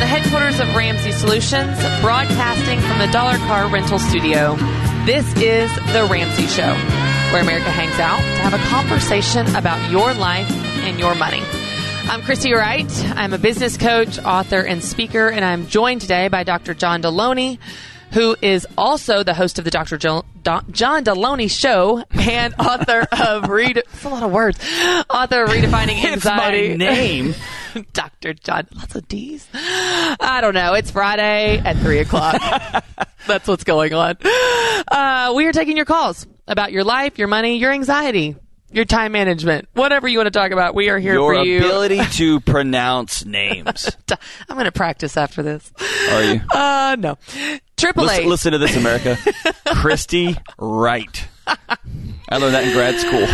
headquarters of Ramsey Solutions, broadcasting from the Dollar Car Rental Studio. This is The Ramsey Show, where America hangs out to have a conversation about your life and your money. I'm Christy Wright. I'm a business coach, author, and speaker, and I'm joined today by Dr. John Deloney, who is also the host of the Dr. John Deloney Show and author of it's a lot of words. Author of Redefining Anxiety. It's my name. Dr. John. Lots of D's. I don't know. It's Friday at 3 o'clock. That's what's going on. We are taking your calls about your life, your money, your anxiety, your time management, whatever you want to talk about. We are here for you. Your ability to pronounce names. I'm going to practice after this. Are you? No. 888. Listen to this, America. Christy Wright. I learned that in grad school.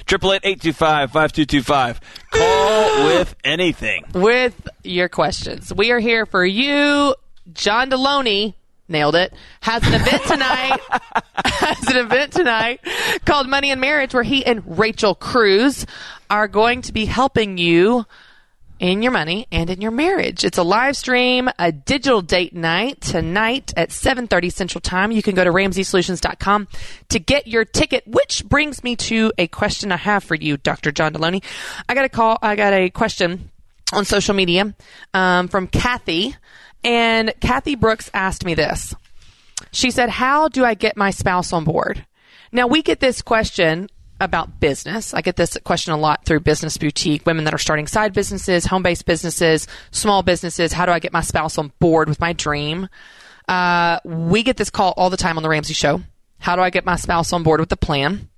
888-825-5225. Call with anything. With your questions. We are here for you. John Deloney, nailed it, has an event tonight called Money and Marriage, where he and Rachel Cruz are going to be helping you in your money and in your marriage. It's a live stream, a digital date night tonight at 7:30 Central Time. You can go to RamseySolutions.com to get your ticket, which brings me to a question I have for you, Dr. John Deloney. I got a question on social media from Kathy, and Kathy Brooks asked me this. She said, how do I get my spouse on board? Now, we get this question about business. I get this question a lot through Business Boutique, women that are starting side businesses, home-based businesses, small businesses. How do I get my spouse on board with my dream? We get this call all the time on The Ramsey Show. How do I get my spouse on board with the plan?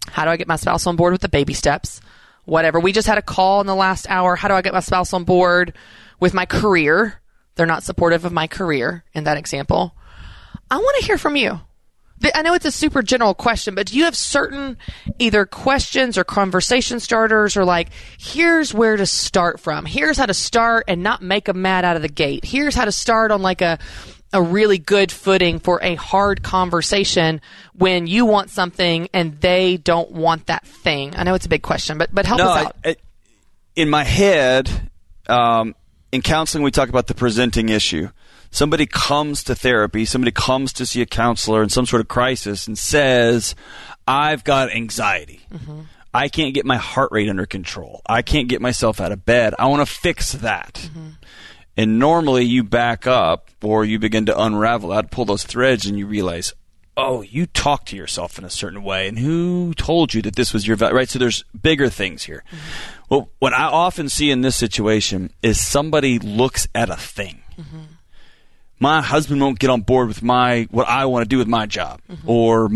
How do I get my spouse on board with the baby steps? Whatever. We just had a call in the last hour. How do I get my spouse on board with my career? They're not supportive of my career in that example. I want to hear from you. I know it's a super general question, but do you have certain either questions or conversation starters, or like, here's where to start from. Here's how to start and not make them mad out of the gate. Here's how to start on like a really good footing for a hard conversation when you want something and they don't want that thing. I know it's a big question, but help us out. In my head, in counseling, we talk about the presenting issue. Somebody comes to therapy, somebody comes to see a counselor in some sort of crisis and says, I've got anxiety. Mm-hmm. I can't get my heart rate under control. I can't get myself out of bed. I want to fix that. Mm-hmm. And normally you back up or you begin to unravel that, pull those threads, and you realize, oh, you talk to yourself in a certain way. And who told you that this was your value? Right? So there's bigger things here. Mm-hmm. Well, what I often see in this situation is somebody looks at a thing. Mm-hmm. My husband won't get on board with what I want to do with my job, mm-hmm. or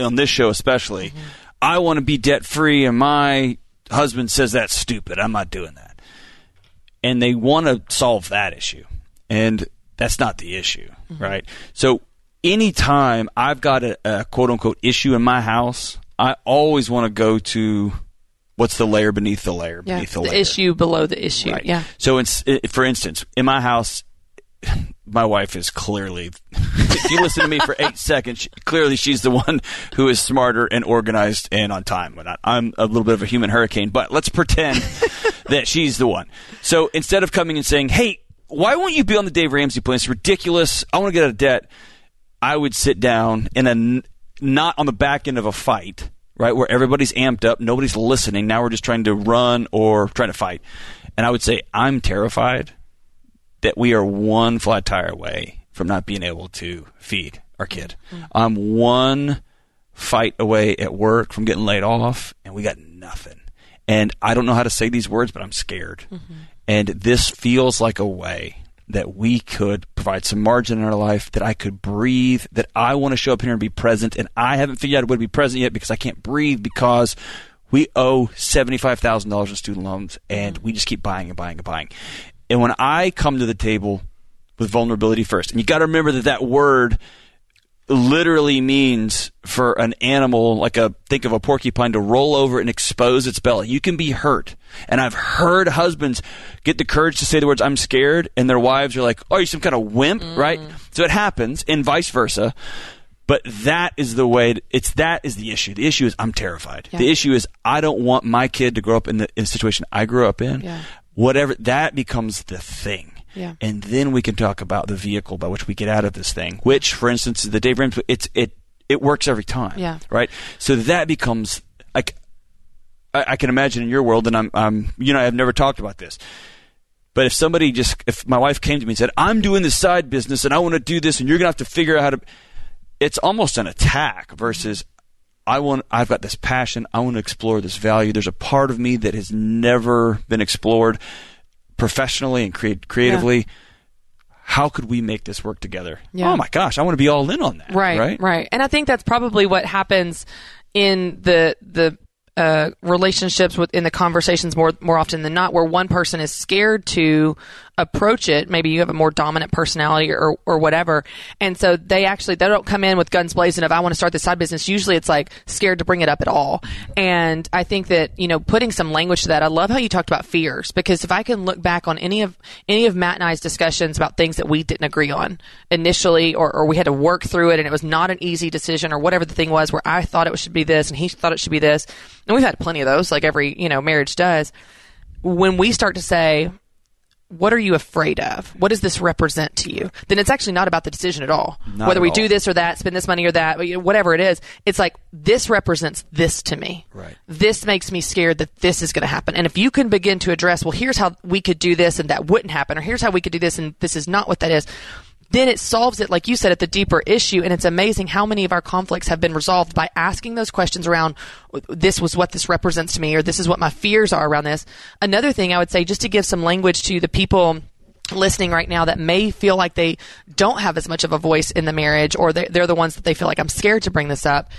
on this show especially, mm-hmm. I want to be debt free, and my husband says that's stupid. I'm not doing that. And they want to solve that issue, and that's not the issue, mm-hmm. right? So anytime I've got a quote unquote issue in my house, I always want to go to what's the layer beneath the layer beneath the layer. The issue below the issue. Right. Yeah. So for instance, in my house, my wife is clearly, if you listen to me for 8 seconds, clearly she's the one who is smarter and organized and on time. I'm a little bit of a human hurricane, but let's pretend that she's the one. So instead of coming and saying, hey, why won't you be on the Dave Ramsey plan? It's ridiculous. I want to get out of debt. I would sit down not on the back end of a fight, right, where everybody's amped up, nobody's listening. Now we're just trying to run or trying to fight. And I would say, I'm terrified that we are one flat tire away from not being able to feed our kid. Mm-hmm. I'm one fight away at work from getting laid off, and we got nothing. And I don't know how to say these words, but I'm scared. Mm-hmm. And this feels like a way that we could provide some margin in our life, that I could breathe, that I want to show up here and be present, and I haven't figured out a way to be present yet because I can't breathe because we owe $75,000 in student loans, and we just keep buying and buying and buying. And when I come to the table with vulnerability first, and you got to remember that word literally means for an animal, think of a porcupine, to roll over and expose its belly. You can be hurt. And I've heard husbands get the courage to say the words, I'm scared, and their wives are like, oh, you're some kind of wimp, right? So it happens, and vice versa. But that is the way, that is the issue. The issue is I'm terrified. Yeah. The issue is I don't want my kid to grow up in the situation I grew up in. Yeah. whatever, that becomes the thing. Yeah. And then we can talk about the vehicle by which we get out of this thing, which, for instance, the Dave Ramsey, it works every time. Yeah. Right? So that becomes like, I can imagine in your world, and I'm I've never talked about this, but if my wife came to me and said, I'm doing this side business and I want to do this and you're going to have to figure out how to, it's almost an attack versus I've got this passion. I want to explore this value. There's a part of me that has never been explored professionally and creatively. Yeah. How could we make this work together? Yeah. Oh my gosh, I want to be all in on that. Right. And I think that's probably what happens in the relationships in the conversations more often than not, where one person is scared to approach it. Maybe you have a more dominant personality or whatever. And so they don't come in with guns blazing of, I want to start this side business. Usually it's like scared to bring it up at all. And I think that, putting some language to that, I love how you talked about fears, because if I can look back on any of Matt and I's discussions about things that we didn't agree on initially, or we had to work through it and it was not an easy decision, or whatever the thing was, where I thought it should be this and he thought it should be this. And we've had plenty of those, like every, marriage does. When we start to say, what are you afraid of? What does this represent to you? Then it's actually not about the decision at all. Whether we do this or that, spend this money or that, whatever it is, it's like, this represents this to me. Right. This makes me scared that this is going to happen. And if you can begin to address, well, here's how we could do this and that wouldn't happen, or here's how we could do this and this is not what that is, then it solves it, like you said, at the deeper issue. And it's amazing how many of our conflicts have been resolved by asking those questions around, this was what this represents to me, or this is what my fears are around this. Another thing I would say, just to give some language to the people listening right now that may feel like they don't have as much of a voice in the marriage, or they're the ones that they feel like, I'm scared to bring this up.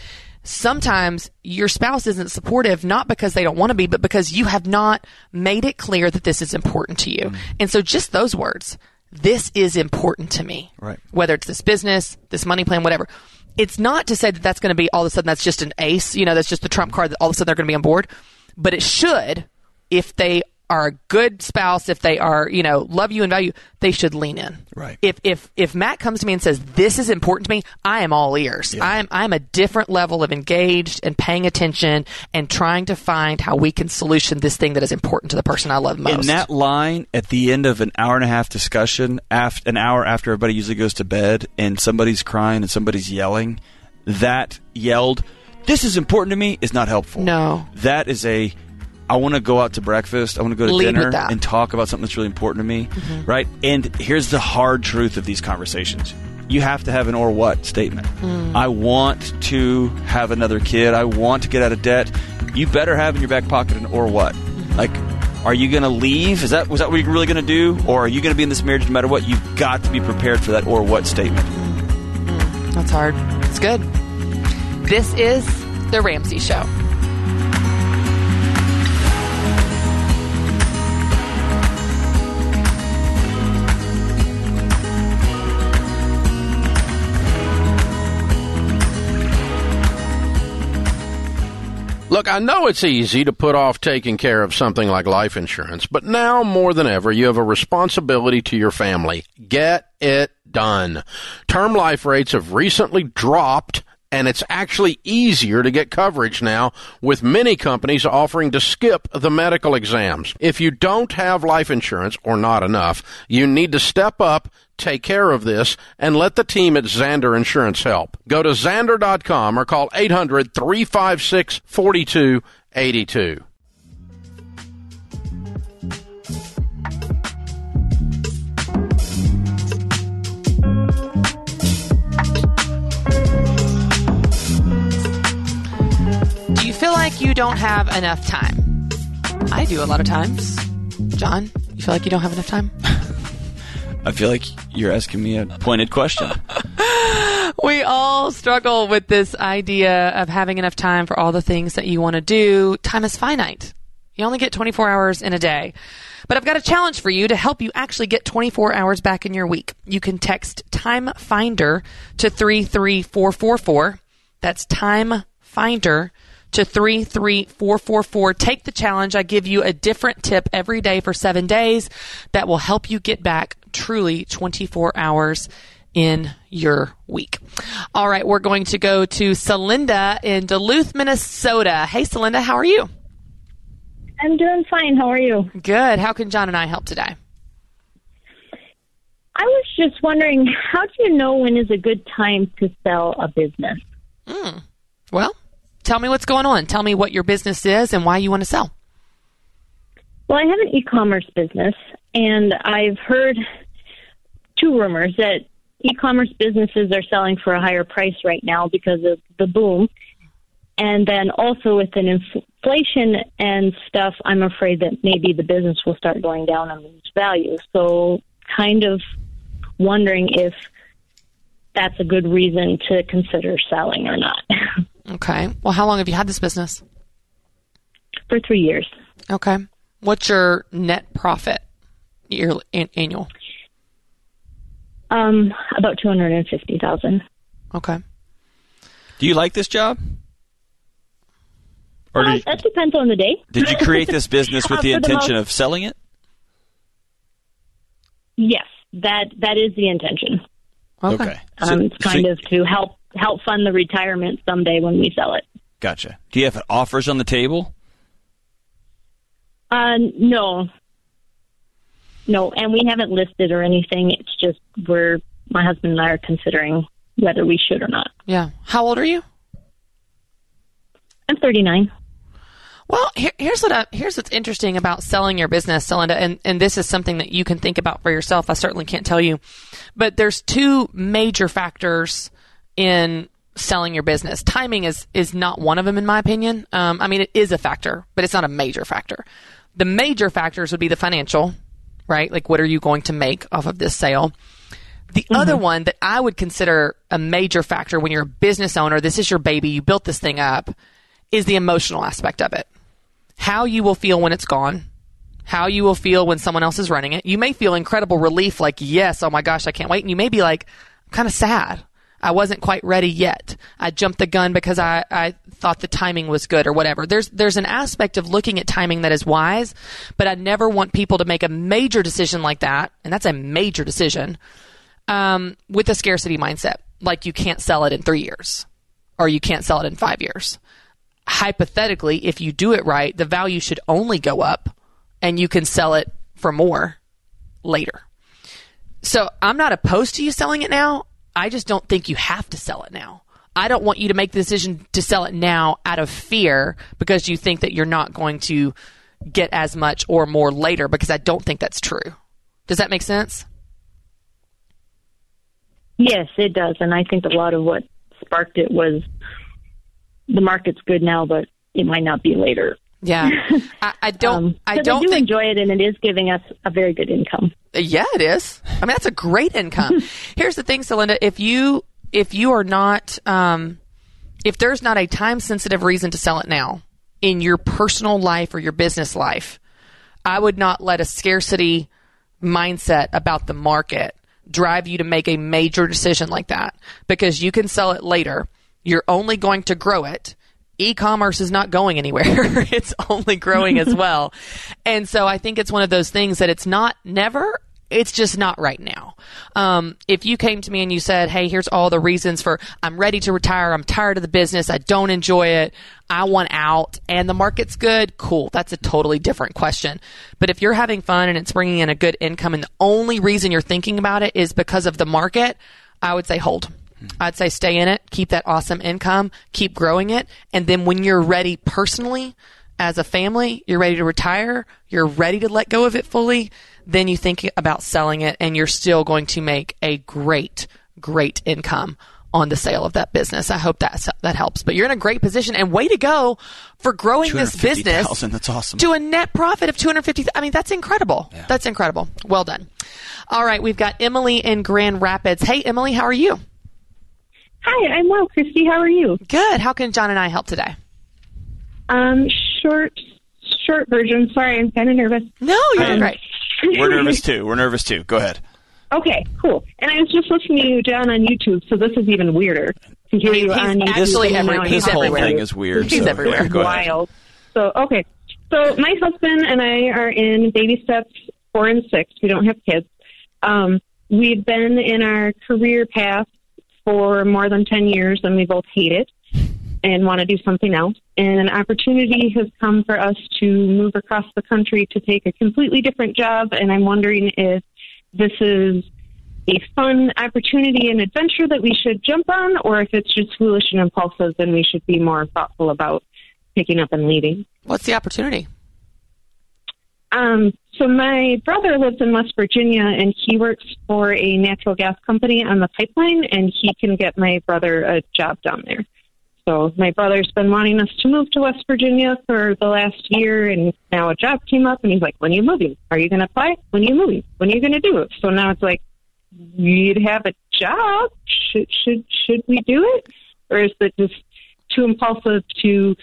Sometimes your spouse isn't supportive, not because they don't want to be, but because you have not made it clear that this is important to you. And so just those words, this is important to me, right? Whether it's this business, this money plan, whatever. It's not to say that that's going to be all of a sudden that's just an ace, that's just the trump card that all of a sudden they're going to be on board. But it should, if they are a good spouse, if they are, love you and value, they should lean in. Right. If Matt comes to me and says, this is important to me, I am all ears. Yeah. I'm a different level of engaged and paying attention and trying to find how we can solution this thing that is important to the person I love most. In that line at the end of an hour-and-a-half discussion, an hour after everybody usually goes to bed, and somebody's crying and somebody's yelling, that yelled, this is important to me, is not helpful. No. That is I want to go out to breakfast. I want to go to dinner and talk about something that's really important to me, right? And here's the hard truth of these conversations. You have to have an or what statement. I want to have another kid. I want to get out of debt. You better have in your back pocket an or what. Like, are you going to leave? Was that what you're really going to do? Or are you going to be in this marriage no matter what? You've got to be prepared for that or what statement. That's hard. It's good. This is The Ramsey Show. Look, I know it's easy to put off taking care of something like life insurance, but now more than ever, you have a responsibility to your family. Get it done. Term life rates have recently dropped, and it's actually easier to get coverage now, with many companies offering to skip the medical exams. If you don't have life insurance, or not enough, you need to step up, take care of this, and let the team at Zander Insurance help. Go to Zander.com or call 800-356-4282. Do you feel like you don't have enough time? I do a lot of times. John, you feel like you don't have enough time? I feel like you're asking me a pointed question. We all struggle with this idea of having enough time for all the things that you want to do. Time is finite. You only get 24 hours in a day. But I've got a challenge for you to help you actually get 24 hours back in your week. You can text Time Finder to 33444. That's Time Finder to 33444. Take the challenge. I give you a different tip every day for 7 days that will help you get back truly 24 hours in your week. All right, we're going to go to Celinda in Duluth, Minnesota. Hey, Celinda, how are you? I'm doing fine. How are you? Good. How can John and I help today? I was just wondering, how do you know when is a good time to sell a business? Well, tell me what's going on. Tell me what your business is and why you want to sell. Well, I have an e-commerce business, and I've heard two rumors that e-commerce businesses are selling for a higher price right now because of the boom. And then also with an inflation and stuff, I'm afraid that maybe the business will start going down and lose value. So kind of wondering if that's a good reason to consider selling or not. Okay. Well, how long have you had this business? For 3 years. Okay. What's your net profit annual? About $250,000. Okay. Do you like this job? Or That depends on the day. did you create this business with the intention of selling it? Yes, that is the intention. Okay. It's kind of to help fund the retirement someday when we sell it. Gotcha. Do you have offers on the table? No, and we haven't listed or anything. It's just my husband and I are considering whether we should or not. Yeah. How old are you? I'm 39. Well, here's what's interesting about selling your business, Celinda, and this is something that you can think about for yourself. I certainly can't tell you, but there's two major factors in selling your business. Timing is not one of them, in my opinion. I mean, it is a factor, but it's not a major factor. The major factors would be the financial, right? Like, what are you going to make off of this sale? The other one that I would consider a major factor when you're a business owner, this is your baby, you built this thing up, is the emotional aspect of it. How you will feel when it's gone, how you will feel when someone else is running it. You may feel incredible relief, like, yes, oh my gosh, I can't wait. And you may be like, I'm kind of sad. I wasn't quite ready yet. I jumped the gun because I thought the timing was good or whatever. There's an aspect of looking at timing that is wise, but I never want people to make a major decision like that, and that's a major decision, with a scarcity mindset. Like, you can't sell it in 3 years or you can't sell it in 5 years. Hypothetically, if you do it right, the value should only go up and you can sell it for more later. So I'm not opposed to you selling it now. I just don't think you have to sell it now. I don't want you to make the decision to sell it now out of fear because you think that you're not going to get as much or more later, because I don't think that's true. Does that make sense? Yes, it does. And I think a lot of what sparked it was the market's good now, but it might not be later. Yeah. I don't think enjoy it, and it is giving us a very good income. Yeah, it is. I mean, that's a great income. Here's the thing, Celinda, if you are not, if there's not a time sensitive reason to sell it now in your personal life or your business life, I would not let a scarcity mindset about the market drive you to make a major decision like that, because you can sell it later. You're only going to grow it. E-commerce is not going anywhere. It's only growing as well. And so I think it's one of those things that it's not never, it's just not right now. If you came to me and you said, hey, here's all the reasons for, I'm ready to retire, I'm tired of the business, I don't enjoy it, I want out, and the market's good, cool. That's a totally different question. But if you're having fun and it's bringing in a good income and the only reason you're thinking about it is because of the market, I would say hold. I'd say stay in it, keep that awesome income, keep growing it, and then when you're ready personally, as a family, you're ready to retire, you're ready to let go of it fully, then you think about selling it, and you're still going to make a great, great income on the sale of that business. I hope that helps. But you're in a great position, and way to go for growing this business. That's awesome. To a net profit of $250,000. I mean, that's incredible. Yeah. That's incredible. Well done. All right, we've got Emily in Grand Rapids. Hey, Emily, how are you? Hi, I'm well, Christy. How are you? Good. How can John and I help today? Short version. Sorry, I'm kind of nervous. No, you're great. We're nervous too. Go ahead. Okay, cool. And I was just listening to you down on YouTube, so this is even weirder to hear you on YouTube. This whole thing is weird. He's everywhere. Go ahead. Wild. So, okay. So my husband and I are in baby steps 4 and 6. We don't have kids. We've been in our career path for more than 10 years, and we both hate it and want to do something else. and an opportunity has come for us to move across the country to take a completely different job, and I'm wondering if this is a fun opportunity and adventure that we should jump on, or if it's just foolish and impulsive and we should be more thoughtful about picking up and leaving. What's the opportunity? So my brother lives in West Virginia, and he works for a natural gas company on the pipeline, and he can get my brother a job down there. So my brother's been wanting us to move to West Virginia for the last year, and now a job came up, and he's like, when are you moving? Are you going to apply? When are you moving? When are you going to do it? So now it's like, we'd have a job. Should we do it? Or is it just too impulsive to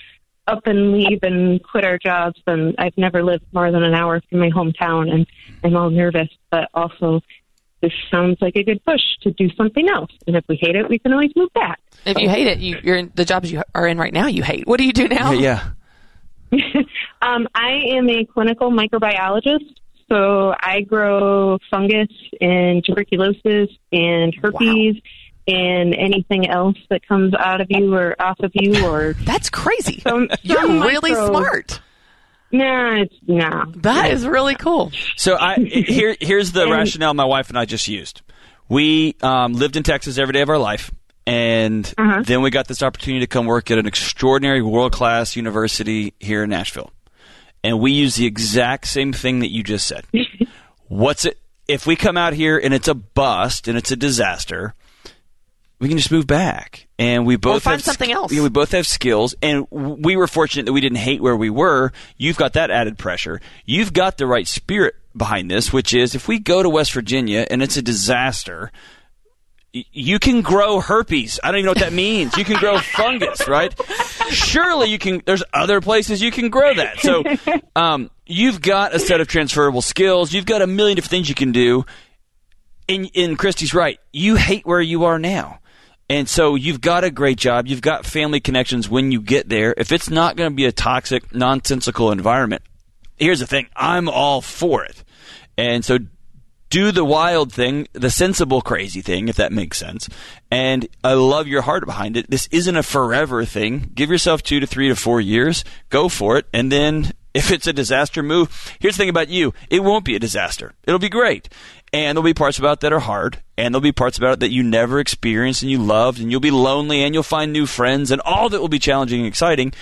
up and leave and quit our jobs? And I've never lived more than an hour from my hometown, and I'm all nervous, but also this sounds like a good push to do something else. And if we hate it, we can always move back. If you hate it, you're in the jobs you are in right now, you hate. What do you do now? Yeah. I am a clinical microbiologist. So I grow fungus and tuberculosis and herpes and anything else that comes out of you or off of you. Or That's crazy. You're really smart. Nah. That is really cool. So here's the rationale my wife and I just used. We lived in Texas every day of our life, and then we got this opportunity to come work at an extraordinary world-class university here in Nashville. And we use the exact same thing that you just said. What's it? If we come out here and it's a bust and it's a disaster, we can just move back. And we both find something else. We both have skills, and we were fortunate that we didn't hate where we were. You've got that added pressure. You've got the right spirit behind this, which is if we go to West Virginia and it's a disaster, you can grow herpes. I don't even know what that means. You can grow fungus, right? Surely you can. There's other places you can grow that. So you've got a set of transferable skills. You've got a million different things you can do. And Christy's right. You hate where you are now. And so you've got a great job. You've got family connections when you get there. If it's not going to be a toxic, nonsensical environment, here's the thing. I'm all for it. And so do the wild thing, the sensible, crazy thing, if that makes sense. And I love your heart behind it. This isn't a forever thing. Give yourself 2 to 3 to 4 years. Go for it. And then if it's a disaster, move. Here's the thing about you. It won't be a disaster. It'll be great. And there'll be parts about it that are hard. And there'll be parts about it that you never experienced and you loved. And you'll be lonely and you'll find new friends. And all of it will be challenging and exciting.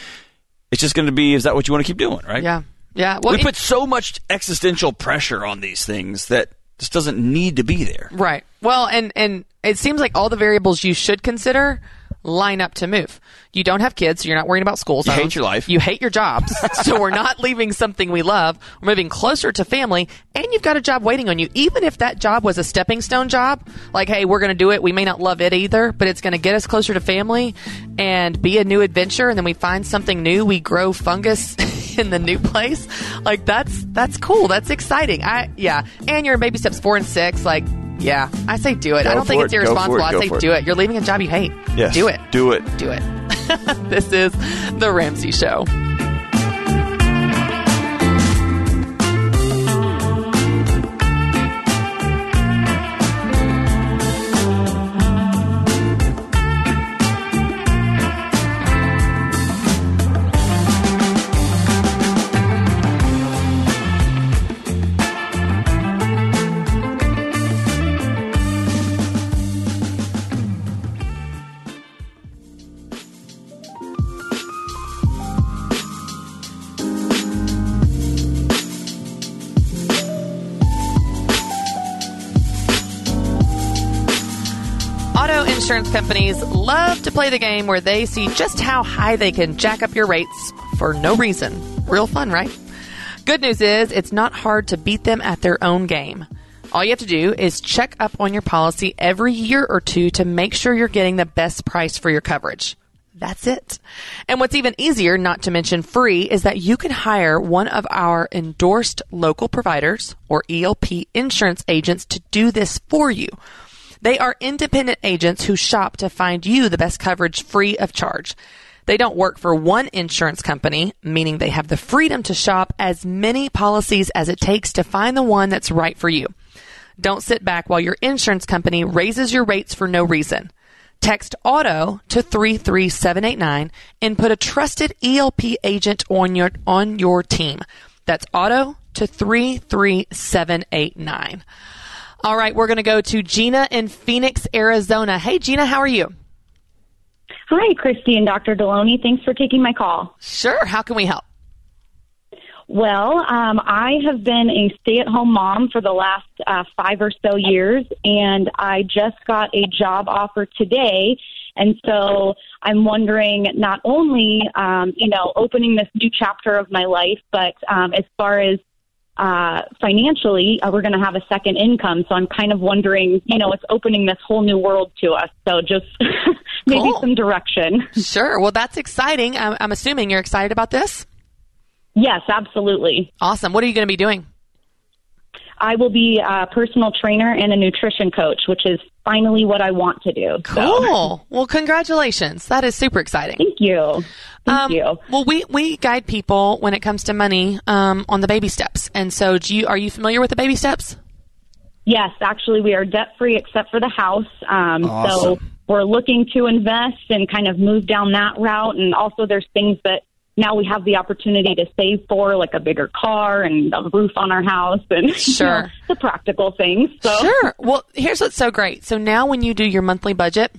It's just going to be, is that what you want to keep doing, right? Yeah. Yeah. Well, we put so much existential pressure on these things that just doesn't need to be there. Right. Well, and it seems like all the variables you should consider line up to move. You don't have kids, so you're not worrying about school zones. You hate your life. You hate your jobs, so we're not leaving something we love. We're moving closer to family, and you've got a job waiting on you. Even if that job was a stepping stone job, like, hey, we're going to do it. We may not love it either, but it's going to get us closer to family and be a new adventure, and then we find something new. We grow fungus in the new place. Like, that's cool. That's exciting. And you're in baby steps 4 and 6. Like, yeah, I say do it. I don't think it's irresponsible. I say do it. You're leaving a job you hate. Yes. Do it. Do it. Do it. This is The Ramsey Show. Insurance companies love to play the game where they see just how high they can jack up your rates for no reason. Real fun, right? Good news is it's not hard to beat them at their own game. All you have to do is check up on your policy every year or two to make sure you're getting the best price for your coverage. That's it. And what's even easier, not to mention free, is that you can hire one of our endorsed local providers or ELP insurance agents to do this for you. They are independent agents who shop to find you the best coverage free of charge. They don't work for one insurance company, meaning they have the freedom to shop as many policies as it takes to find the one that's right for you. Don't sit back while your insurance company raises your rates for no reason. Text AUTO to 33789 and put a trusted ELP agent on your team. That's AUTO to 33789. All right, we're going to go to Gina in Phoenix, Arizona. Hey, Gina, how are you? Hi, Christy and Dr. Deloney. Thanks for taking my call. Sure. How can we help? Well, I have been a stay-at-home mom for the last 5 or so years, and I just got a job offer today. And so I'm wondering not only, opening this new chapter of my life, but as far as financially, we're going to have a second income. So I'm kind of wondering, it's opening this whole new world to us. So just maybe some direction. Sure. Well, that's exciting. I'm assuming you're excited about this? Yes, absolutely. Awesome. What are you going to be doing? I will be a personal trainer and a nutrition coach, which is finally what I want to do. Cool. So. Well, congratulations. That is super exciting. Thank you. Thank you. Well, we guide people when it comes to money on the baby steps. And so are you familiar with the baby steps? Yes, actually, we are debt-free except for the house. Awesome. So we're looking to invest and kind of move down that route. And also there's things that now we have the opportunity to save for, like a bigger car and a roof on our house and sure. The practical things. So. Sure. Well, here's what's so great. So now when you do your monthly budget,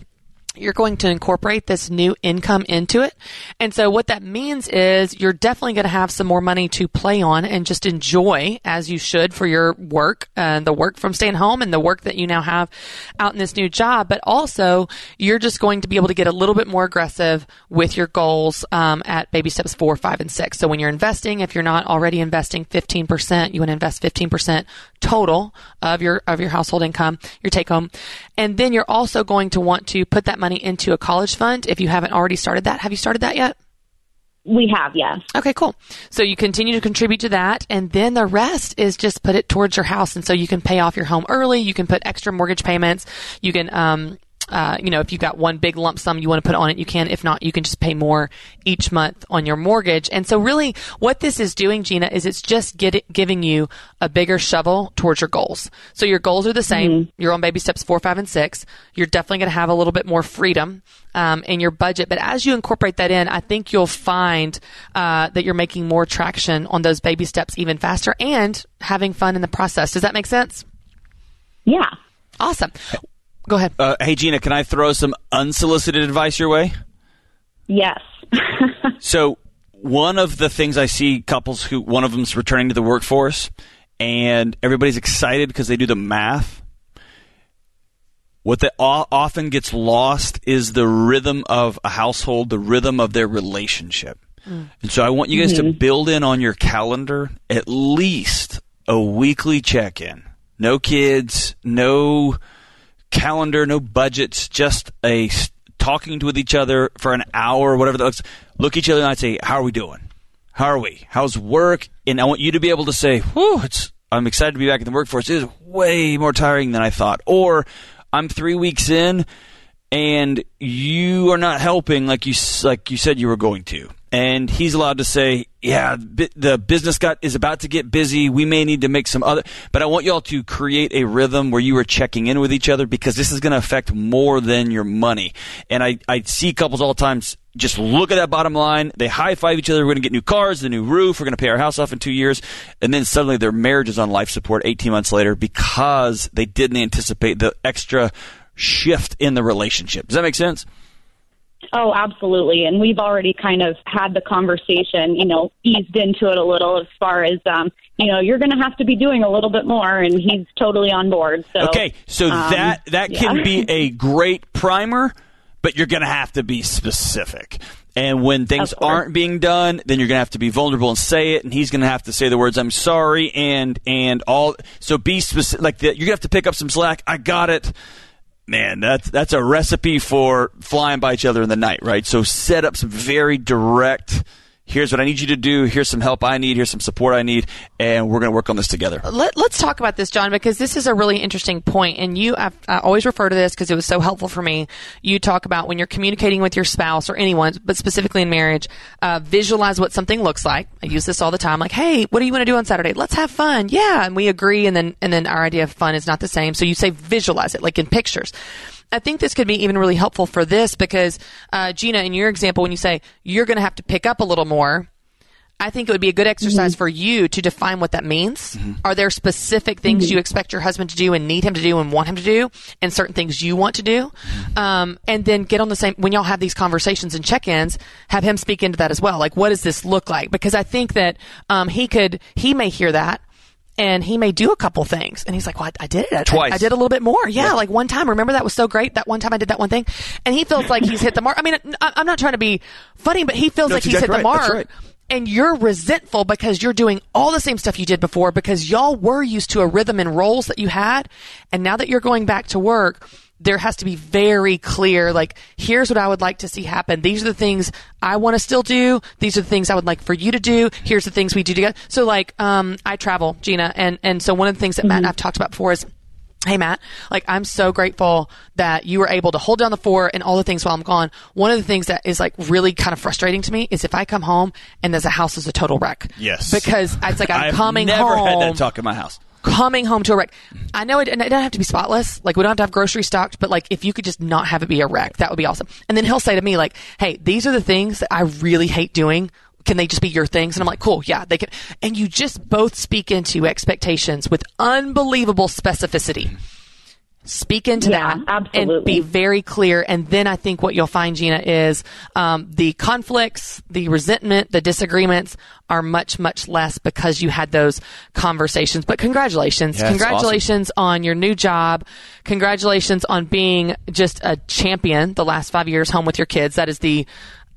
you're going to incorporate this new income into it. And so what that means is you're definitely going to have some more money to play on and just enjoy as you should for your work, the work from staying home and the work that you now have out in this new job. But also you're just going to be able to get a little bit more aggressive with your goals at baby steps 4, 5, and 6. So when you're investing, if you're not already investing 15%, you want to invest 15% total of your household income, your take home. And then you're also going to want to put that money into a college fund if you haven't already started that. Have you started that yet? We have, yes. Okay, cool. So you continue to contribute to that, and then the rest is just put it towards your house. And so you can pay off your home early. You can put extra mortgage payments. You can, if you've got one big lump sum you want to put on it, you can. If not, you can just pay more each month on your mortgage. And so really what this is doing, Gina, is it's just giving you a bigger shovel towards your goals. So your goals are the same. Mm-hmm. You're on baby steps 4, 5, and 6. You're definitely going to have a little bit more freedom in your budget. But as you incorporate that in, I think you'll find that you're making more traction on those baby steps even faster and having fun in the process. Does that make sense? Yeah. Awesome. Go ahead. Hey, Gina, can I throw some unsolicited advice your way? Yes. So one of the things I see couples who one of them's returning to the workforce and everybody's excited because they do the math. What that often gets lost is the rhythm of a household, the rhythm of their relationship. Mm. And so I want you guys to build in on your calendar at least a weekly check-in. No kids, no calendar, no budgets, just a talking with each other for an hour, whatever that looks. Look each other and I'd say, how are we doing? How are we? How's work? And I want you to be able to say, I'm excited to be back in the workforce. It is way more tiring than I thought. Or I'm 3 weeks in and you are not helping like you said you were going to. And he's allowed to say, yeah, the business is about to get busy. We may need to make some other, but I want y'all to create a rhythm where you are checking in with each other because this is going to affect more than your money. And I see couples all the time just look at that bottom line. They high five each other. We're going to get new cars, the new roof. We're going to pay our house off in 2 years. And then suddenly their marriage is on life support 18 months later because they didn't anticipate the extra shift in the relationship. Does that make sense? Oh, absolutely. And we've already kind of had the conversation, eased into it a little as far as, you're going to have to be doing a little bit more, and he's totally on board. So, okay, so that can be a great primer, but you're going to have to be specific. And when things aren't being done, then you're going to have to be vulnerable and say it, and he's going to have to say the words, I'm sorry, and all. So be specific. Like that, you're going to have to pick up some slack. I got it. Man, that's a recipe for flying by each other in the night, right? So set up some very direct, here's what I need you to do, here's some help I need, here's some support I need, and we're going to work on this together. Let's talk about this, John, because this is a really interesting point, and I always refer to this because it was so helpful for me. You talk about when you're communicating with your spouse or anyone, but specifically in marriage, visualize what something looks like. I use this all the time, like, hey, what do you want to do on Saturday? Let's have fun. Yeah, and we agree, and then our idea of fun is not the same. So you say visualize it, like in pictures. I think this could be even really helpful for this because, Gina, in your example, when you say you're going to have to pick up a little more, I think it would be a good exercise for you to define what that means. Are there specific things you expect your husband to do and need him to do and want him to do, and certain things you want to do? And then get on the same, when y'all have these conversations and check-ins, have him speak into that as well. Like, what does this look like? Because I think that he may hear that, and he may do a couple things. And he's like, well, I did it. Twice. I did a little bit more. Yeah, like one time. Remember that was so great? That one time I did that one thing. And he feels like he's hit the mark. I mean, I'm not trying to be funny, but he feels like he's hit the mark. That's right. And you're resentful because you're doing all the same stuff you did before because y'all were used to a rhythm and roles that you had. And now that you're going back to work, there has to be very clear, like, here's what I would like to see happen. These are the things I want to still do. These are the things I would like for you to do. Here's the things we do together. So, like, I travel, Gina. And so one of the things that Matt and I've talked about before is, hey, Matt, like, I'm so grateful that you were able to hold down the fort and all the things while I'm gone. One of the things that is, like, really kind of frustrating to me is if I come home and there's a house is a total wreck. Yes. Because it's like I'm coming home. I've never had that talk in my house. Coming home to a wreck. I know it doesn't have to be spotless. Like, we don't have to have groceries stocked, but, like, if you could just not have it be a wreck, that would be awesome. And then he'll say to me, like, hey, these are the things that I really hate doing. Can they just be your things? And I'm like, cool, yeah, they can. And you just both speak into expectations with unbelievable specificity. Speak into that absolutely. And be very clear. And then I think what you'll find, Gina, is the conflicts, the resentment, the disagreements are much, much less because you had those conversations. But congratulations. Yeah, congratulations on your new job. Congratulations on being just a champion the last 5 years home with your kids. That is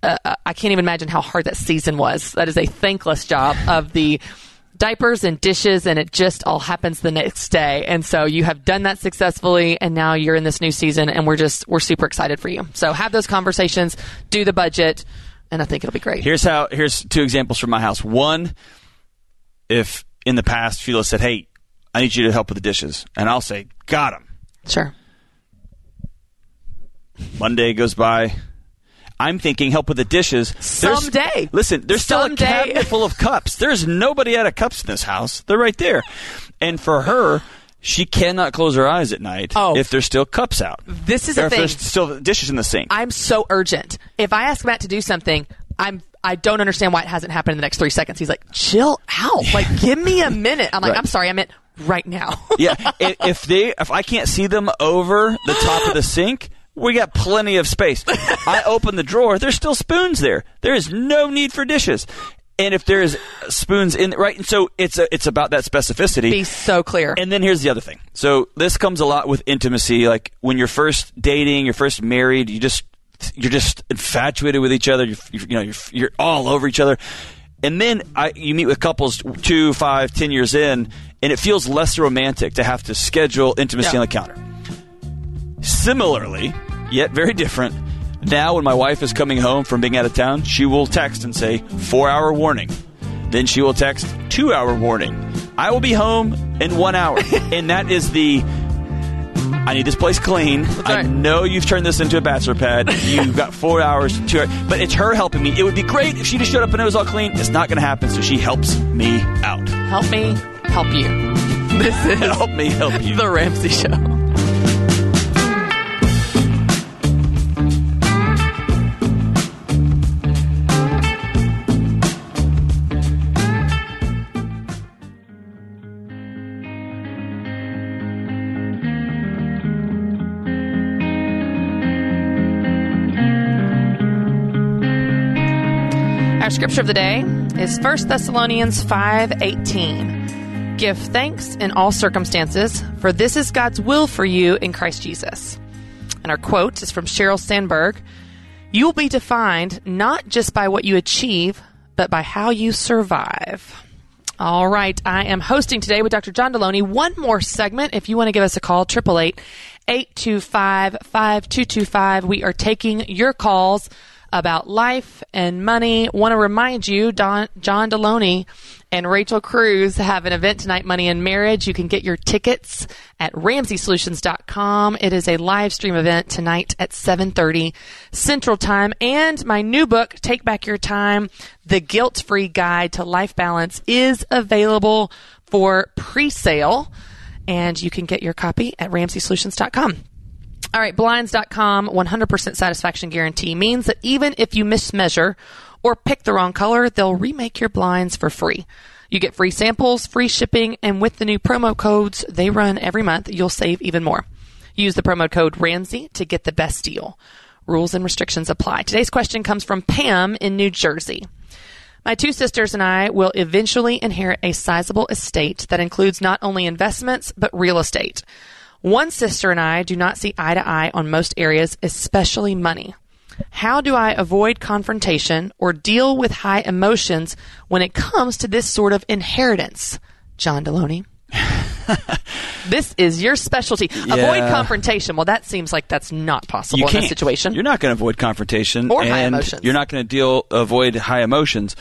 I can't even imagine how hard that season was. That is a thankless job of the diapers and dishes, and it just all happens the next day. And so you have done that successfully, and now you're in this new season, and we're super excited for you. So have those conversations, do the budget, and I think it'll be great. Here's two examples from my house. One, if in the past Sheila said, hey, I need you to help with the dishes, and I'll say, got 'em. Sure. Monday goes by. I'm thinking help with the dishes. Someday. Listen, there's still a cabinet full of cups. There's nobody out of cups in this house. They're right there. And for her, she cannot close her eyes at night if there's still cups out. This is a thing. If there's still dishes in the sink. I'm so urgent. If I ask Matt to do something, I don't understand why it hasn't happened in the next 3 seconds. He's like, chill out. Like, give me a minute. I'm like, I'm sorry, I meant right now. Yeah. If I can't see them over the top of the sink, we got plenty of space. I open the drawer. There's still spoons there. There is no need for dishes. And if there's spoons in, right? And so it's about that specificity. Be so clear. And then here's the other thing. So this comes a lot with intimacy. Like when you're first dating, you're first married, you're just infatuated with each other. You're all over each other. And then you meet with couples 2, 5, 10 years in, and it feels less romantic to have to schedule intimacy on the counter. Similarly, yet very different, now when my wife is coming home from being out of town, she will text and say, 4-hour warning. Then she will text, 2-hour warning. I will be home in 1 hour. And that is I need this place clean. I know you've turned this into a bachelor pad. You've got 4 hours, 2 hours. But it's her helping me. It would be great if she just showed up and it was all clean. It's not going to happen, so she helps me out. Help me help you. This is Help me help you. The Ramsey Show. Our scripture of the day is 1 Thessalonians 5:18. Give thanks in all circumstances, for this is God's will for you in Christ Jesus. And our quote is from Sheryl Sandberg. You will be defined not just by what you achieve, but by how you survive. All right, I am hosting today with Dr. John Deloney. One more segment. If you want to give us a call, 888-825-5225. We are taking your calls about life and money. Want to remind you, John Deloney and Rachel Cruz have an event tonight, Money and Marriage. You can get your tickets at RamseySolutions.com. It is a live stream event tonight at 7:30 Central Time. And my new book, Take Back Your Time, The Guilt-Free Guide to Life Balance, is available for pre-sale. And you can get your copy at RamseySolutions.com. All right, Blinds.com 100% satisfaction guarantee means that even if you mismeasure or pick the wrong color, they'll remake your blinds for free. You get free samples, free shipping, and with the new promo codes they run every month, you'll save even more. Use the promo code Ramsey to get the best deal. Rules and restrictions apply. Today's question comes from Pam in New Jersey. My 2 sisters and I will eventually inherit a sizable estate that includes not only investments, but real estate. One sister and I do not see eye to eye on most areas, especially money. How do I avoid confrontation or deal with high emotions when it comes to this sort of inheritance? John Deloney. This is your specialty. Yeah. Avoid confrontation. Well, that seems like that's not possible in this situation. You're not going to avoid confrontation. Or high emotions. You're not going to avoid high emotions.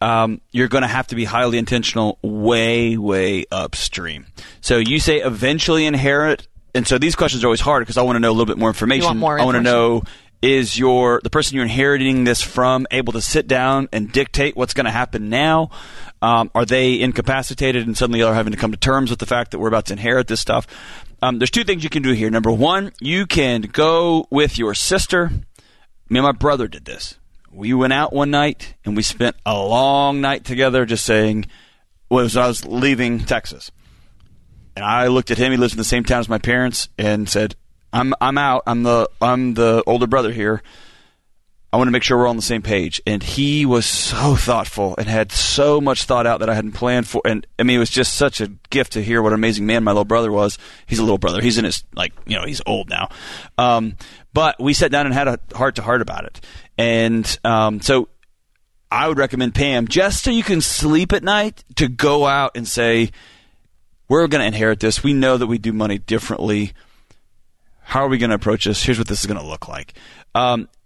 You're going to have to be highly intentional way, way upstream. So you say eventually inherit. And so these questions are always hard because I want to know a little bit more information. You want more information. I want to know, is the person you're inheriting this from able to sit down and dictate what's going to happen now? Are they incapacitated and suddenly are having to come to terms with the fact that we're about to inherit this stuff? There's 2 things you can do here. Number 1, you can go with your sister. Me and my brother did this. We went out one night and we spent a long night together just saying, I was leaving Texas. And I looked at him, he lives in the same town as my parents, and said, I'm out. I'm the older brother here. I want to make sure we're on the same page. And he was so thoughtful and had so much thought out that I hadn't planned for. And I mean, it was just such a gift to hear what an amazing man my little brother was. He's a little brother. He's in his, he's old now. But we sat down and had a heart-to-heart about it. And so I would recommend, Pam, just so you can sleep at night, to go out and say, we're going to inherit this. We know that we do money differently. How are we going to approach this? Here's what this is going to look like.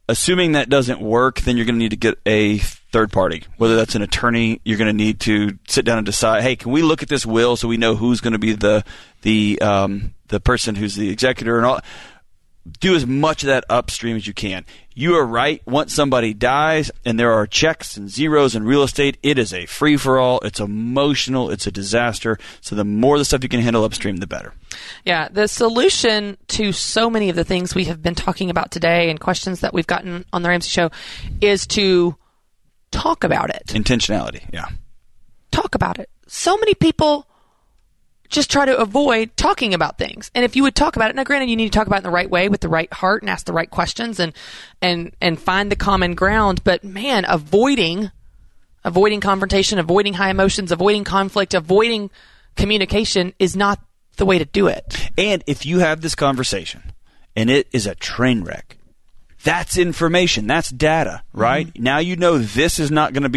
Assuming that doesn't work, then you're going to need to get a third party, whether that's an attorney. You're going to need to sit down and decide, hey, can we look at this will so we know who's going to be the person who's the executor and all. Do as much of that upstream as you can. You are right. Once somebody dies and there are checks and zeros in real estate, it is a free-for-all. It's emotional. It's a disaster. So the more the stuff you can handle upstream, the better. Yeah, the solution to so many of the things we have been talking about today and questions that we've gotten on the Ramsey Show is to talk about it. Intentionality, yeah. Talk about it. So many people just try to avoid talking about things. And if you would talk about it, now granted you need to talk about it in the right way with the right heart and ask the right questions and find the common ground. But man, avoiding confrontation, avoiding high emotions, avoiding conflict, avoiding communication is not the way to do it. And if you have this conversation and it is a train wreck, that's information. That's data, right? Mm-hmm. Now you know this is not going to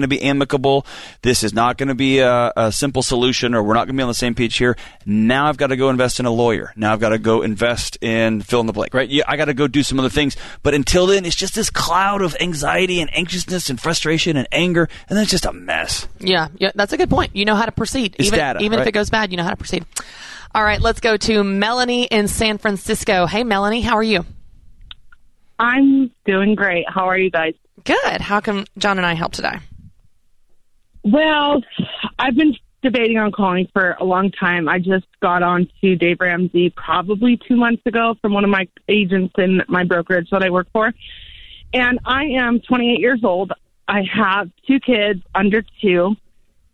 be amicable. This is not going to be a simple solution, or we're not going to be on the same page here. Now I've got to go invest in a lawyer. Now I've got to go invest in fill in the blank, right? Yeah, I got to go do some other things. But until then, it's just this cloud of anxiety and anxiousness and frustration and anger, and then it's just a mess. Yeah, that's a good point. You know how to proceed. It's data, even right? if it goes bad, you know how to proceed. All right, let's go to Melanie in San Francisco. Hey, Melanie, how are you? I'm doing great. How are you guys? Good. How can John and I help today? Well, I've been debating on calling for a long time. I just got on to Dave Ramsey probably 2 months ago from one of my agents in my brokerage that I work for. And I am 28 years old. I have 2 kids under 2,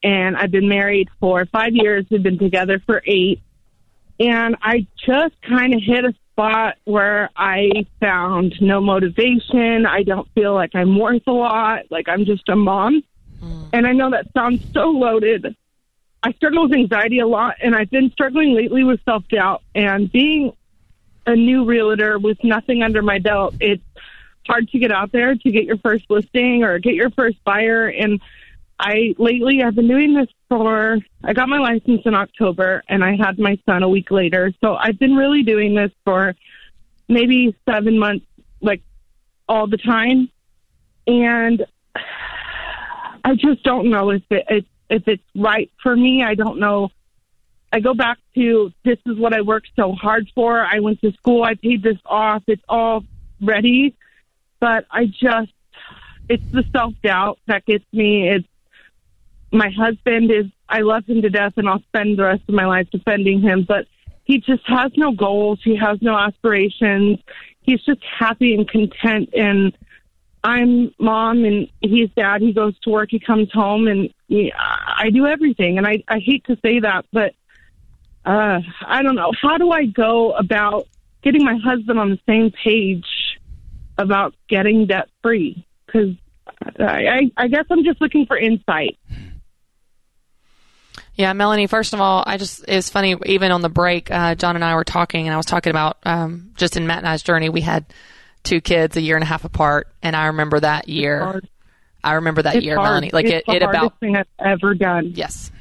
and I've been married for 5 years. We've been together for 8. And I just kind of hit a spot where I found no motivation. I don't feel like I'm worth a lot. Like I'm just a mom. And I know that sounds so loaded. I struggle with anxiety a lot, and I've been struggling lately with self-doubt. And being a new realtor with nothing under my belt, it's hard to get out there to get your first listing or get your first buyer. And I've been doing this I got my license in October, and I had my son a week later. So I've been really doing this for maybe 7 months, like all the time. And I just don't know if it's right for me. I don't know. I go back to, this is what I worked so hard for. I went to school. I paid this off. It's all ready. But it's the self-doubt that gets me. My husband I love him to death, and I'll spend the rest of my life defending him. But he just has no goals. He has no aspirations. He's just happy and content. And I'm mom and he's dad. He goes to work. He comes home and I do everything. And I hate to say that, but I don't know. How do I go about getting my husband on the same page about getting debt free? Because I guess I'm just looking for insight. Yeah, Melanie, first of all, it's funny, even on the break, John and I were talking, and I was talking about just in Matt and I's journey, we had 2 kids a year and a half apart, and I remember that year. I remember that year, hard. Melanie. Like it's the hardest thing I've ever done. Yes,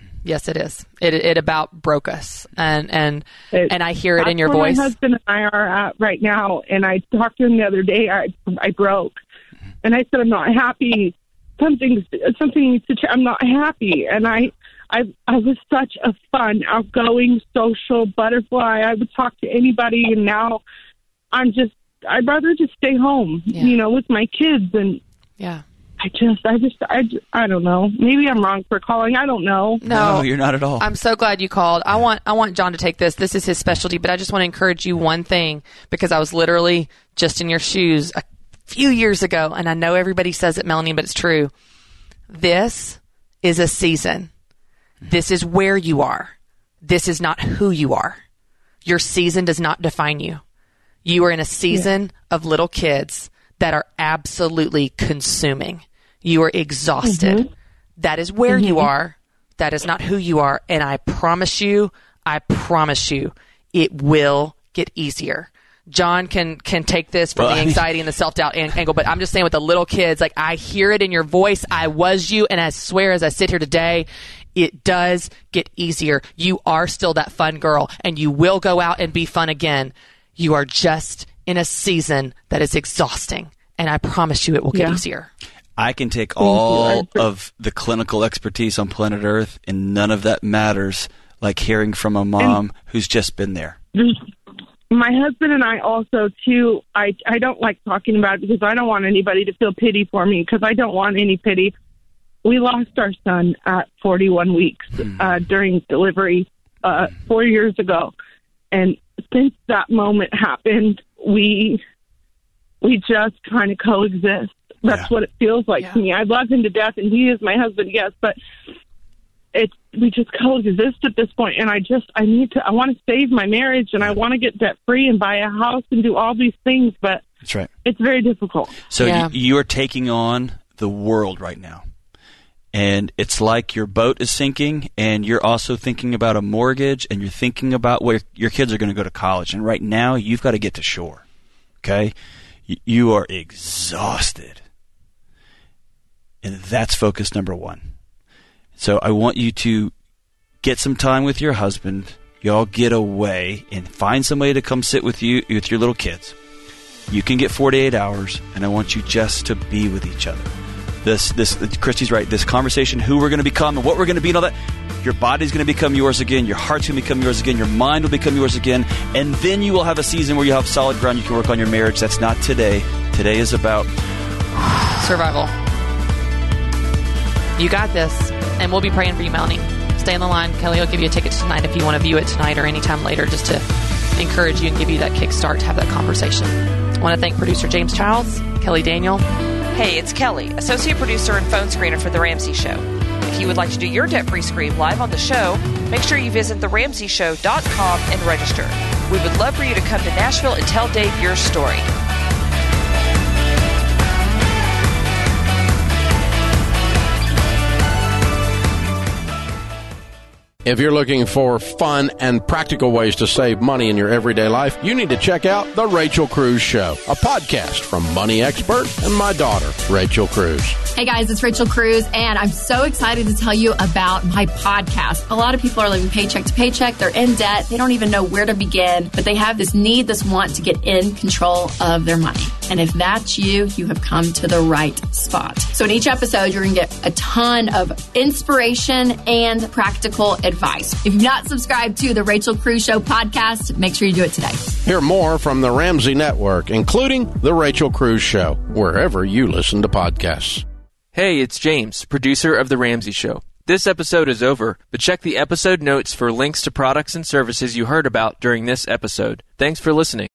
it is. It about broke us, and I hear it in your voice. My husband and I are at right now, and I talked to him the other day. I broke, and I said I'm not happy. Something needs to change. I'm not happy, and I was such a fun, outgoing, social butterfly. I would talk to anybody, and now I'd rather just stay home, with my kids. And I don't know. Maybe I'm wrong for calling. I don't know. No, you're not at all. I'm so glad you called. I want John to take this. This is his specialty, but I just want to encourage you one thing, because I was literally just in your shoes a few years ago, and I know everybody says it, Melanie, but it's true. This is a season. This is where you are. This is not who you are. Your season does not define you. You are in a season of little kids that are absolutely consuming. You are exhausted. Mm-hmm. That is where you are. That is not who you are. And I promise you, it will get easier. John can take this from the anxiety and the self-doubt angle, but I'm just saying with the little kids, like, I hear it in your voice. I was you, and I swear as I sit here today, it does get easier. You are still that fun girl, and you will go out and be fun again. You are just in a season that is exhausting, and I promise you it will get easier. I can take all of the clinical expertise on planet Earth, and none of that matters like hearing from a mom who's just been there. My husband and I also, too, I don't like talking about it because I don't want anybody to feel pity for me, because I don't want any pity. We lost our son at 41 weeks during delivery 4 years ago. And since that moment happened, we just kind of coexist. That's what it feels like to me. I love him to death, and he is my husband, yes, but we just coexist at this point. And I want to save my marriage, and I want to get debt free and buy a house and do all these things, but that's right. It's very difficult. So you're taking on the world right now. And it's like your boat is sinking, and you're also thinking about a mortgage, and you're thinking about where your kids are going to go to college. And right now, you've got to get to shore. Okay? You are exhausted. And that's focus number 1. So I want you to get some time with your husband. Y'all get away and find somebody to come sit with you, with your little kids. You can get 48 hours, and I want you just to be with each other. Christy's right. This conversation, who we're going to become and what we're going to be and all that, your body's going to become yours again. Your heart's going to become yours again. Your mind will become yours again. And then you will have a season where you have solid ground. You can work on your marriage. That's not today. Today is about survival. You got this. And we'll be praying for you, Melanie. Stay on the line. Kelly will give you a ticket tonight if you want to view it tonight or anytime later, just to encourage you and give you that kickstart to have that conversation. I want to thank producer James Childs, Kelly Daniel. Hey, it's Kelly, associate producer and phone screener for The Ramsey Show. If you would like to do your debt-free scream live on the show, make sure you visit theramseyshow.com and register. We would love for you to come to Nashville and tell Dave your story. If you're looking for fun and practical ways to save money in your everyday life, you need to check out The Rachel Cruze Show, a podcast from money expert and my daughter, Rachel Cruze. Hey guys, it's Rachel Cruze, and I'm so excited to tell you about my podcast. A lot of people are living paycheck to paycheck. They're in debt. They don't even know where to begin, but they have this need, this want to get in control of their money. And if that's you, you have come to the right spot. So in each episode, you're going to get a ton of inspiration and practical advice. If you've not subscribed to the Rachel Cruze Show podcast, make sure you do it today. Hear more from the Ramsey Network, including the Rachel Cruze Show, wherever you listen to podcasts. Hey, it's James, producer of The Ramsey Show. This episode is over, but check the episode notes for links to products and services you heard about during this episode. Thanks for listening.